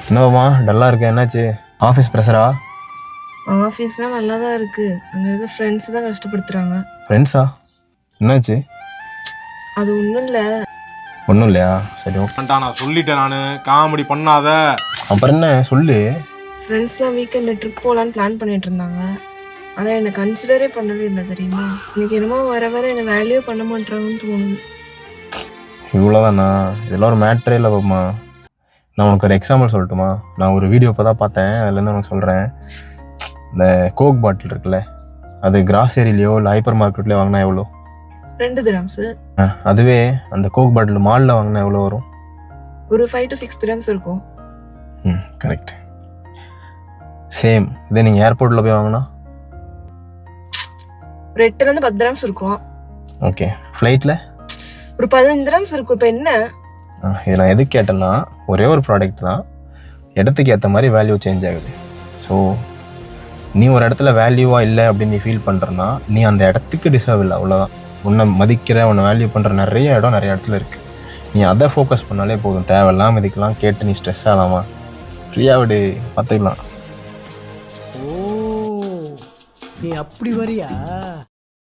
என்னவாம்மா டல்லாக இருக்க? என்னாச்சு? ஆஃபீஸ் ப்ரெஷரா? ஆஃபீஸ்லாம் நல்லா தான் இருக்குது. அங்கே இருக்க ஃப்ரெண்ட்ஸ் தான் கஷ்டப்படுத்துகிறாங்க. ஃப்ரெண்ட்ஸா? என்னாச்சு? அது ஒன்றும் இல்லை. ஒன்றும் இல்லையா? சரி ஓகே. நான் சொல்லிட்டேன், நான் காமெடி பண்ணாத. அப்புறம் என்ன சொல்லு. ஃப்ரெண்ட்ஸ்லாம் வீக்கெண்டில் ட்ரிப் போகலான்னு பிளான் பண்ணிட்டு இருந்தாங்க. ஆனால் என்னை கன்சிடரே பண்ணவே இல்லை தெரியுமா. எனக்கு என்னமோ வர வர என்னை வேல்யூ பண்ண மாட்டாங்கன்னு தோணுது. இவ்வளோதானா? இதெல்லாம் ஒரு மேட்ரே இல்லைப்பா. நான் உனக்கு ஒரு எக்ஸாம்பிள் சொல்லட்டுமா? நான் ஒரு வீடியோ இப்போ தான் பார்த்தேன், அதுலேருந்து உனக்கு சொல்கிறேன். இந்த கோக் பாட்டில் இருக்குல்ல, அது கிராசரிலையோ இல்லை ஹைப்பர் மார்க்கெட்லேயோ வாங்கினா எவ்வளோ? 2 dirhams. அதுவே அந்த கோக் பாட்டில் மாலில் வாங்கினா எவ்வளோ வரும்? ஒரு 5 to 6 dirhams இருக்கும். கரெக்ட். சேம் இதே நீங்கள் ஏர்போர்ட்டில் போய் வாங்கினா ஒரு 8 to 10 dirhams இருக்கும். ஓகே. ஃப்ளைட்டில் ஒரு 15 dirhams இருக்கும். இப்போ என்ன? இது நான் எதுக்கு கேட்டேன்னா, ஒரே ஒரு ப்ராடக்ட் தான், இடத்துக்கு ஏற்ற மாதிரி வேல்யூ சேஞ்ச் ஆகுது. ஸோ நீ ஒரு இடத்துல வேல்யூவாக இல்லை அப்படின்னு நீ ஃபீல் பண்ணுறன்னா, நீ அந்த இடத்துக்கு டிசர்வ் இல்லை, அவ்வளோதான். உன்னை மதிக்கிற, உன்னை வேல்யூ பண்ணுற நிறைய இடத்துல இருக்குது. நீ அதை ஃபோக்கஸ் பண்ணாலே போதும். தேவையில்லாமல் இதுக்கெல்லாம் கேட்டு நீ ஸ்ட்ரெஸ் ஆகாமா, ஃப்ரீயாக விடு, பார்த்துக்கலாம். ஓ, நீ அப்படி வரியா?